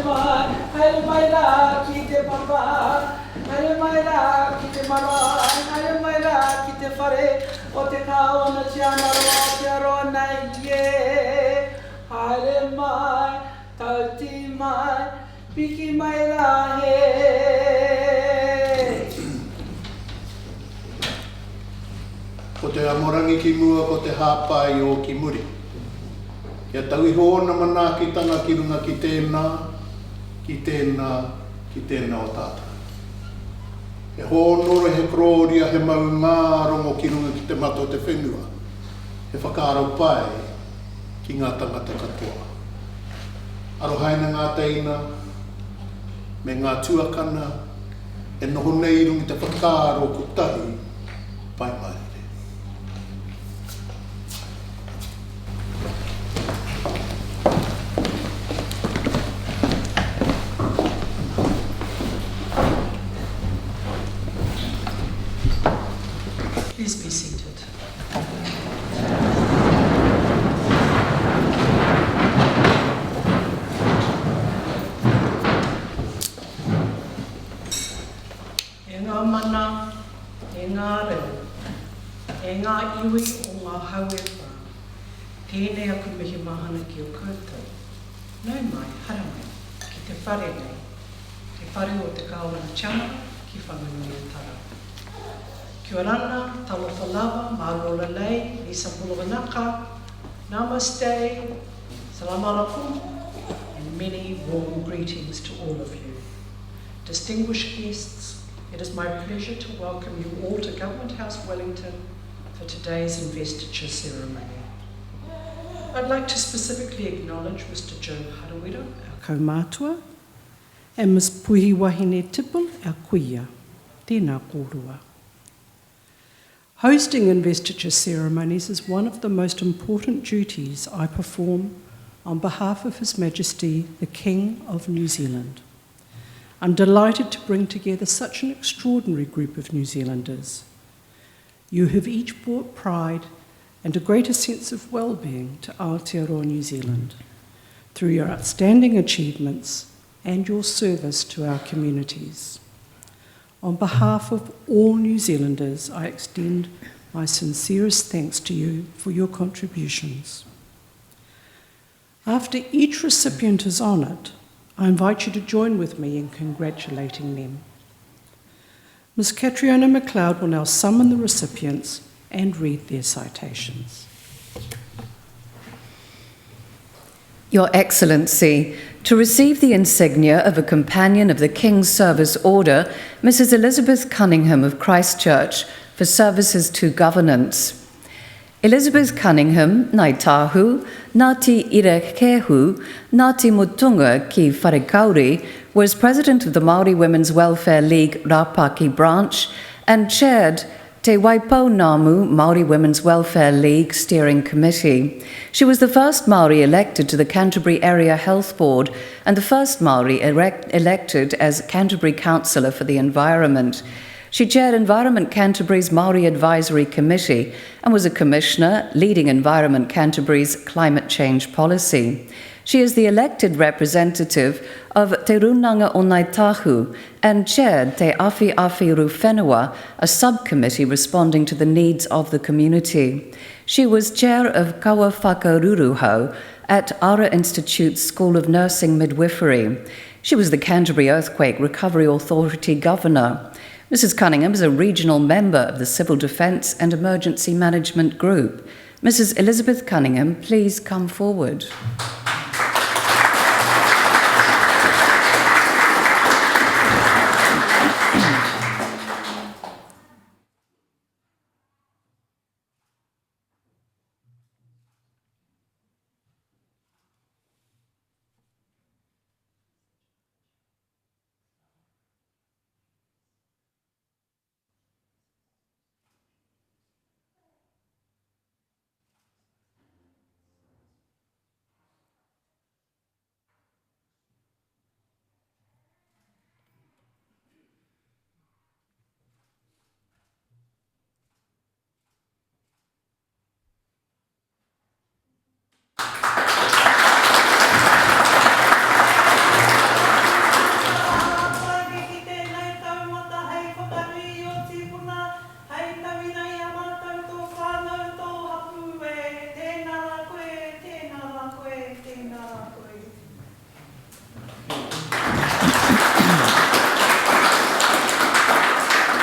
Haile mai la ki te papa, haile mai la ki te mara, haile mai la ki te whare, o te kao na te amaroa, te aroa nei ie. Haile mai, tauti mai, piki mai la he. Ko te amorangi ki mua, ko te hāpai o ki muri. Kia tauhi hoona mana ki tanga ki runga ki tēnā, ki tēnā o tātou. He hōnoro, he kroria, he mau ngārongo ki runga ki te mato te whenua. He whakaaro pai ki ngā tangata katoa. Arohaina ngā teina, me ngā tuakana, e noho nei rungi te whakaaro ko tahi, pai mai. Please be seated. E ngā mana, e ngā reo, e ngā iwi o ngā hauewa, tēnei aku mihi mahana ki o koutou. Nau mai, hara mai, ki te whare nei, te whare o te kāwana tianga ki whanganui o tara. Kia rana, talofa lava, mārola lei, Lisa Pulawanaka, namaste, salam alaikum, and many warm greetings to all of you. Distinguished guests, it is my pleasure to welcome you all to Government House Wellington for today's investiture ceremony. I'd like to specifically acknowledge Mr. Joe Harawira, our kaumātua, and Ms. Puhi Wahine Tipple, our kuia. Tēnā kōrua. Hosting investiture ceremonies is one of the most important duties I perform on behalf of His Majesty, the King of New Zealand. I'm delighted to bring together such an extraordinary group of New Zealanders. You have each brought pride and a greater sense of well-being to Aotearoa New Zealand through your outstanding achievements and your service to our communities. On behalf of all New Zealanders, I extend my sincerest thanks to you for your contributions. After each recipient is honoured, I invite you to join with me in congratulating them. Ms. Catriona McLeod will now summon the recipients and read their citations. Your Excellency, to receive the insignia of a Companion of the King's Service Order, Mrs. Elizabeth Cunningham of Christchurch, for services to governance. Elizabeth Cunningham, Nai Tahu, Ngāti Irekehu, Ngāti Mutunga ki Wharekauri, was President of the Māori Women's Welfare League Rapaki branch and chaired Te Waipau Ngāmu Māori Women's Welfare League Steering Committee. She was the first Māori elected to the Canterbury Area Health Board and the first Māori elected as Canterbury Councillor for the Environment. She chaired Environment Canterbury's Māori Advisory Committee and was a commissioner leading Environment Canterbury's climate change policy. She is the elected representative of Te Runanga o Ngāi Tahu and chaired Te Awhi Awhi Ruwhenua, a subcommittee responding to the needs of the community. She was chair of Kawa Whakaruruhau at Ara Institute's School of Nursing Midwifery. She was the Canterbury Earthquake Recovery Authority Governor. Mrs. Cunningham is a regional member of the Civil Defence and Emergency Management Group. Mrs. Elizabeth Cunningham, please come forward.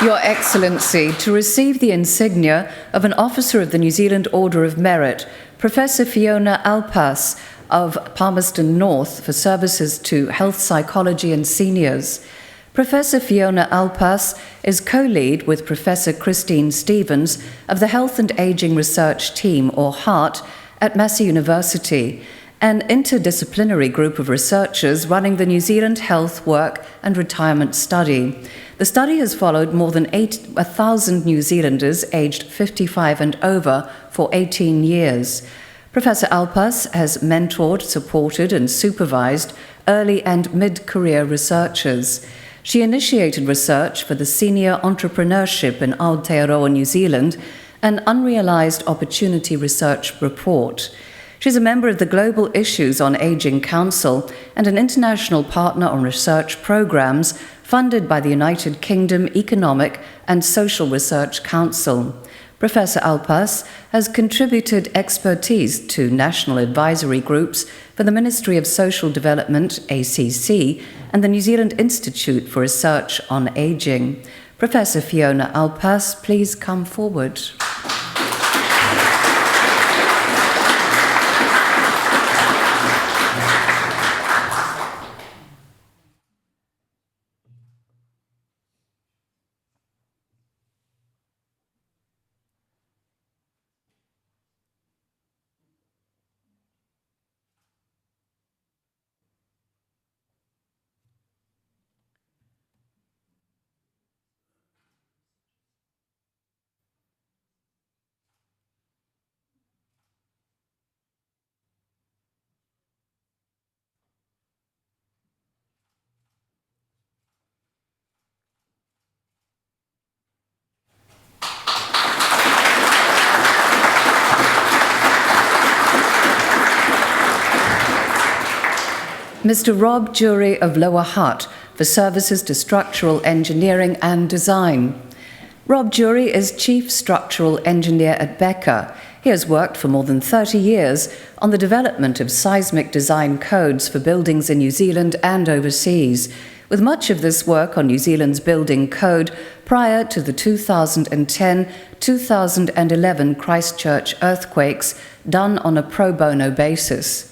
Your Excellency, to receive the insignia of an Officer of the New Zealand Order of Merit, Professor Fionaalpas of Palmerston North for services to health psychology and seniors. Professor Fionaalpas is co-lead with Professor Christine Stevens of the Health and Ageing Research Team, or HEART, at Massey University, an interdisciplinary group of researchers running the New Zealand Health, Work and Retirement Study. The study has followed more than 1,000 New Zealanders aged 55 and over for 18 years. Professor Alpas has mentored, supported and supervised early and mid-career researchers. She initiated research for the Senior Entrepreneurship in Aotearoa, New Zealand, an Unrealised Opportunity Research Report. She's a member of the Global Issues on Ageing Council and an international partner on research programs funded by the United Kingdom Economic and Social Research Council. Professor Alpas has contributed expertise to national advisory groups for the Ministry of Social Development, ACC, and the New Zealand Institute for Research on Ageing. Professor Fionaalpas, please come forward. Mr. Rob Jury of Lower Hutt for services to structural engineering and design. Rob Jury is Chief Structural Engineer at Becker. He has worked for more than 30 years on the development of seismic design codes for buildings in New Zealand and overseas, with much of this work on New Zealand's building code prior to the 2010-2011 Christchurch earthquakes done on a pro bono basis.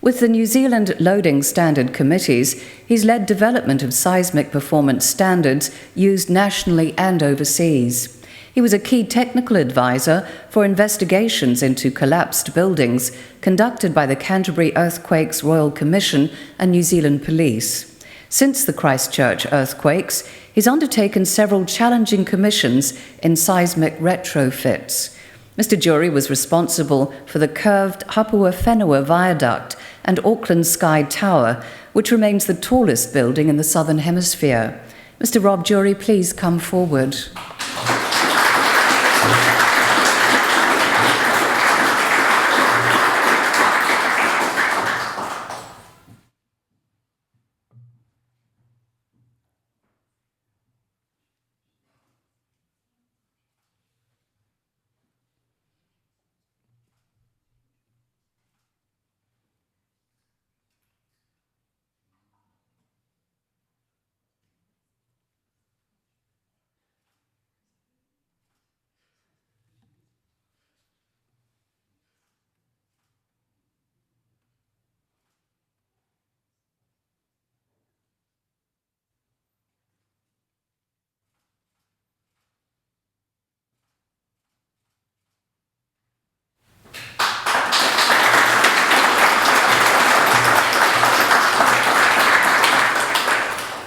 With the New Zealand Loading Standard Committees, he's led development of seismic performance standards used nationally and overseas. He was a key technical advisor for investigations into collapsed buildings conducted by the Canterbury Earthquakes Royal Commission and New Zealand Police. Since the Christchurch earthquakes, he's undertaken several challenging commissions in seismic retrofits. Mr. Jury was responsible for the curved Hapua Whenua Viaduct and Auckland Sky Tower, which remains the tallest building in the Southern Hemisphere. Mr. Rob Jury, please come forward.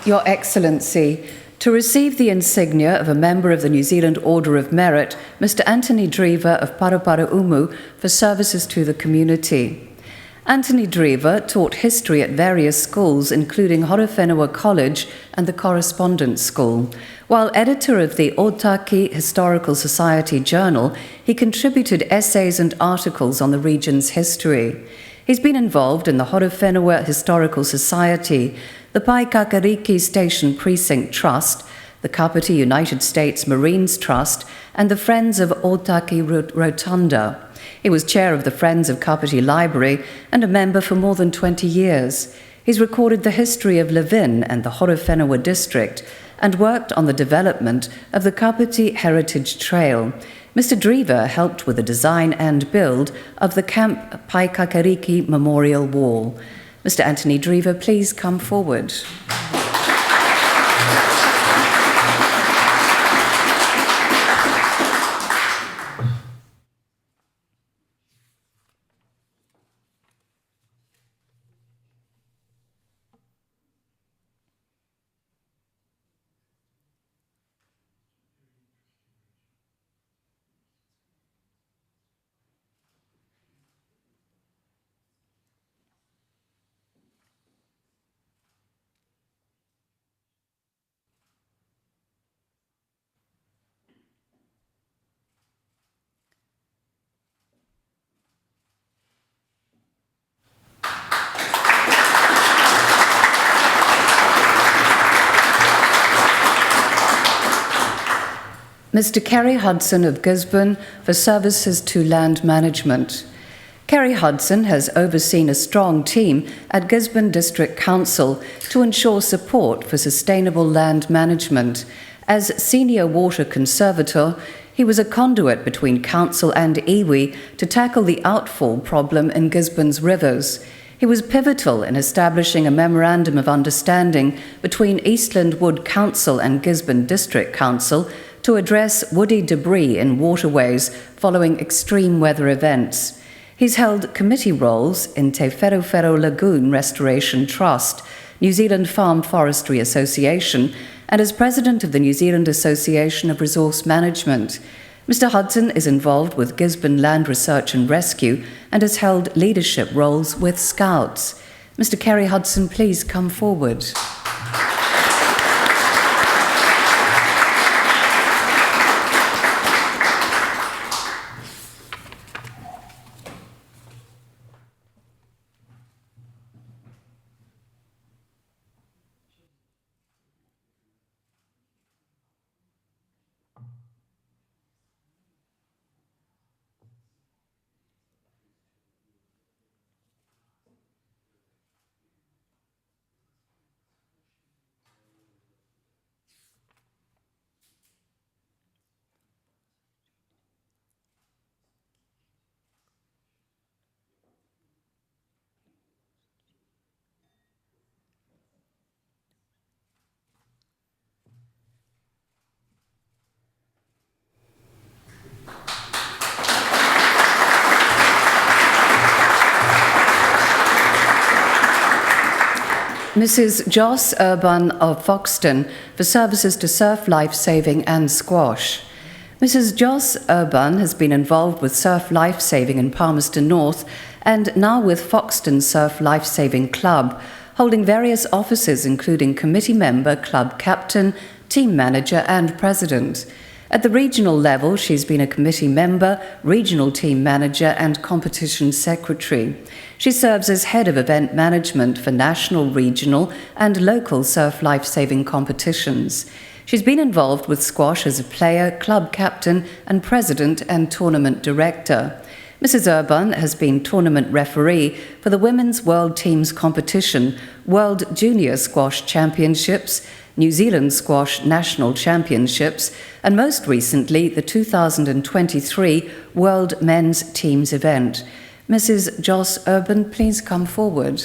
Your Excellency, to receive the insignia of a member of the New Zealand Order of Merit, Mr. Anthony Dver of Paraparaumu for services to the community. Anthony Dver taught history at various schools, including Horowhenua College and the Correspondence School. While editor of the Otaki Historical Society Journal, he contributed essays and articles on the region's history. He's been involved in the Horowhenua Historical Society, the Paikakariki Station Precinct Trust, the Kapiti United States Marines Trust, and the Friends of Otaki Rotunda. He was chair of the Friends of Kapiti Library and a member for more than 20 years. He's recorded the history of Levin and the Horowhenua district and worked on the development of the Kapiti Heritage Trail. Mr. Dver helped with the design and build of the Camp Paikakariki Memorial Wall. Mr. Anthony Dver, please come forward. Mr. Kerrie Hudson of Gisborne for services to land management. Kerrie Hudson has overseen a strong team at Gisborne District Council to ensure support for sustainable land management. As Senior Water Conservator, he was a conduit between Council and iwi to tackle the outfall problem in Gisborne's rivers. He was pivotal in establishing a Memorandum of Understanding between Eastland Wood Council and Gisborne District Council to address woody debris in waterways following extreme weather events. He's held committee roles in Te Wherowhero Lagoon Restoration Trust, New Zealand Farm Forestry Association, and as president of the New Zealand Association of Resource Management. Mr. Hudson is involved with Gisborne Land Research and Rescue and has held leadership roles with Scouts. Mr. Kerrie Hudson, please come forward. Mrs. Jos Urban of Foxton for services to surf lifesaving and squash. Mrs. Jos Urban has been involved with surf lifesaving in Palmerston North and now with Foxton Surf Lifesaving Club, holding various offices including committee member, club captain, team manager and president. At the regional level, she's been a committee member, regional team manager and competition secretary. She serves as head of event management for national, regional and local surf lifesaving competitions. She's been involved with squash as a player, club captain and president and tournament director. Mrs. Urban has been tournament referee for the Women's World Teams Competition, World Junior Squash Championships, New Zealand Squash National Championships, and most recently the 2023 World Men's Teams event. Mrs. Jos Urban, please come forward.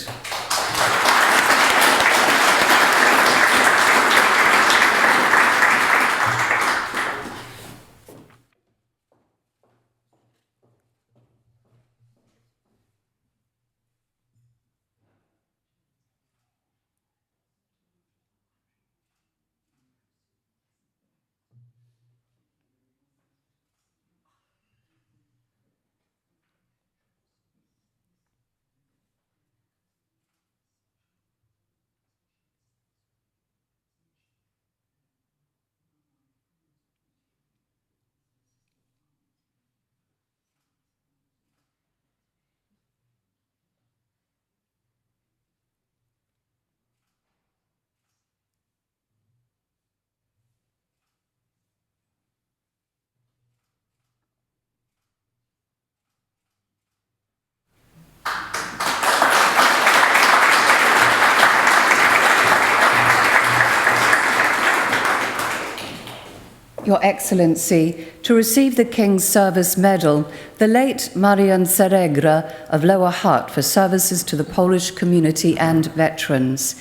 Your Excellency, to receive the King's Service Medal, the late Marian Serra of Lower Hutt for services to the Polish community and veterans.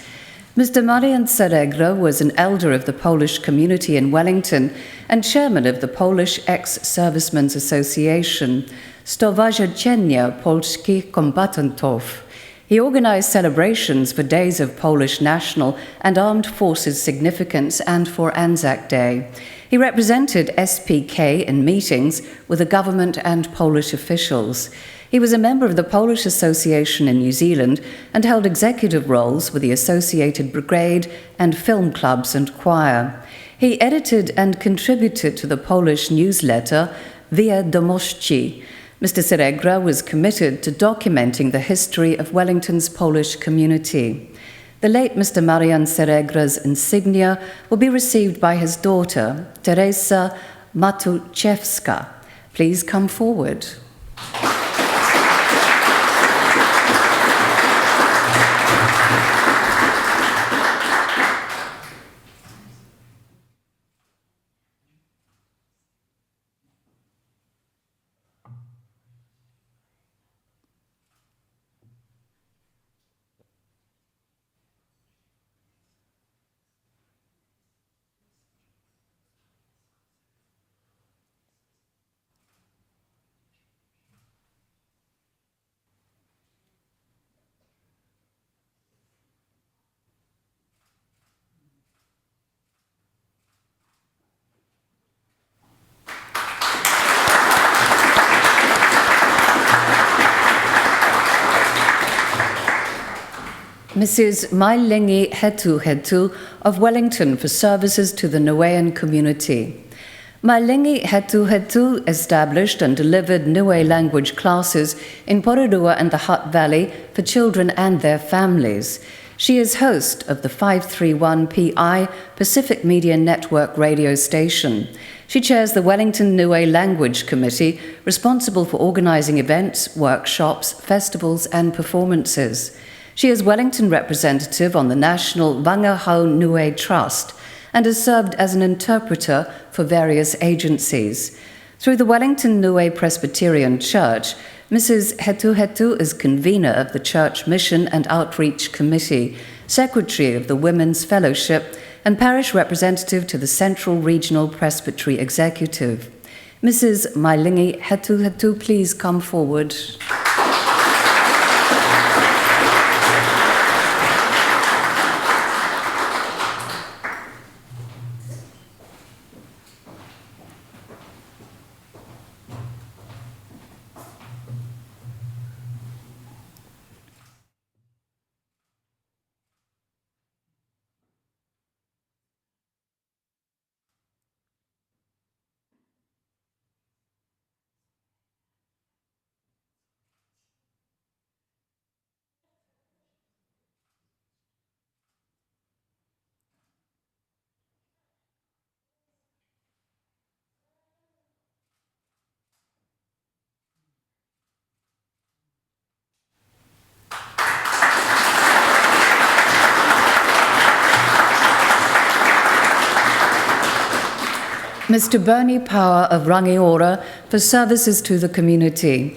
Mr. Marian Serra was an elder of the Polish community in Wellington and chairman of the Polish Ex-Servicemen's Association, Stowarzyszenie Polskich Kombatantów. He organized celebrations for days of Polish national and armed forces significance and for Anzac Day. He represented SPK in meetings with the government and Polish officials. He was a member of the Polish Association in New Zealand and held executive roles with the Associated Brigade and film clubs and choir. He edited and contributed to the Polish newsletter Wiadomości. Mr. Serra was committed to documenting the history of Wellington's Polish community. The late Mr. Marian Serra's insignia will be received by his daughter, Teresa Matuszewska. Please come forward. Mrs. Lingi Hetu of Wellington for services to the Niuean community. Lingi Hetu established and delivered Niue language classes in Porirua and the Hutt Valley for children and their families. She is host of the 531PI Pacific Media Network radio station. She chairs the Wellington Niue Language Committee, responsible for organising events, workshops, festivals and performances. She is Wellington representative on the National Wangahau Niue Trust and has served as an interpreter for various agencies. Through the Wellington Niue Presbyterian Church, Mrs. Hetu is convener of the Church Mission and Outreach Committee, secretary of the Women's Fellowship, and parish representative to the Central Regional Presbytery Executive. Mrs. Lingi Hetu, please come forward. Mr. Bernie Power of Rangiora for services to the community.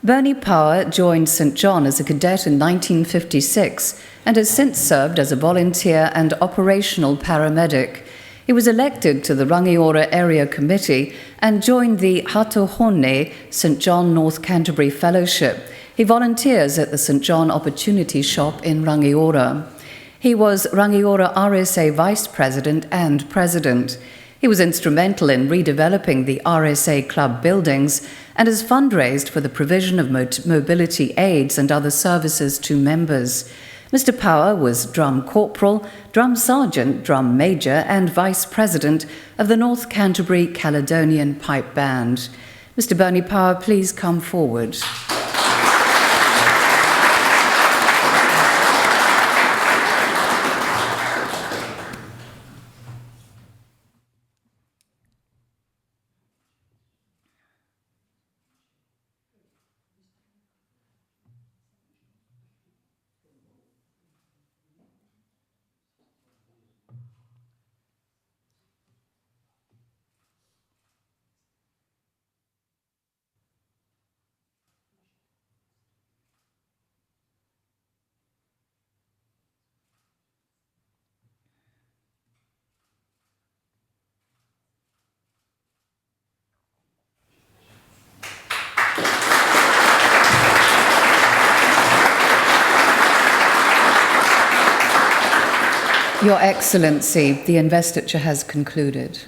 Bernie Power joined St. John as a cadet in 1956 and has since served as a volunteer and operational paramedic. He was elected to the Rangiora Area Committee and joined the Hatohone St. John North Canterbury Fellowship. He volunteers at the St. John Opportunity Shop in Rangiora. He was Rangiora RSA Vice President and President. He was instrumental in redeveloping the RSA Club buildings and has fundraised for the provision of mobility aids and other services to members. Mr. Power was Drum Corporal, Drum Sergeant, Drum Major and Vice President of the North Canterbury Caledonian Pipe Band. Mr. Bernie Power, please come forward. Your Excellency, the investiture has concluded.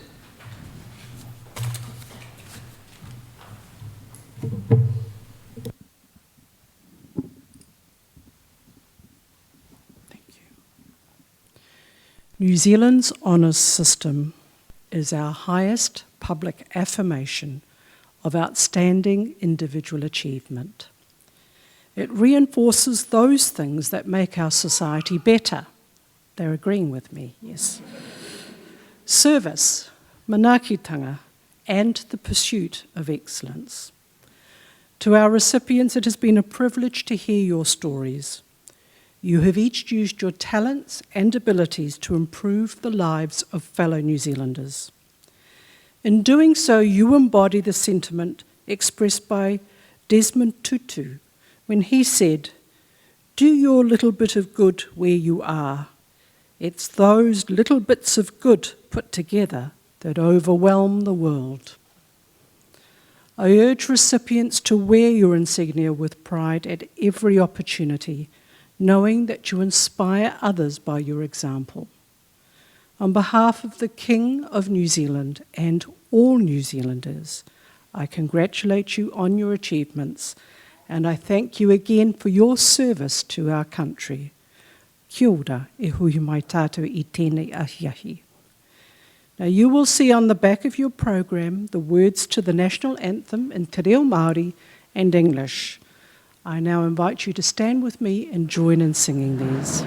New Zealand's honours system is our highest public affirmation of outstanding individual achievement. It reinforces those things that make our society better. They're agreeing with me, yes. Service, manaakitanga, and the pursuit of excellence. To our recipients, it has been a privilege to hear your stories. You have each used your talents and abilities to improve the lives of fellow New Zealanders. In doing so, you embody the sentiment expressed by Desmond Tutu when he said, "Do your little bit of good where you are. It's those little bits of good put together that overwhelm the world." I urge recipients to wear your insignia with pride at every opportunity, knowing that you inspire others by your example. On behalf of the King of New Zealand and all New Zealanders, I congratulate you on your achievements, and I thank you again for your service to our country. Kia ora, e hui mai tātou I tēnei ahiahi. Now you will see on the back of your program the words to the national anthem in Te Reo Māori and English. I now invite you to stand with me and join in singing these.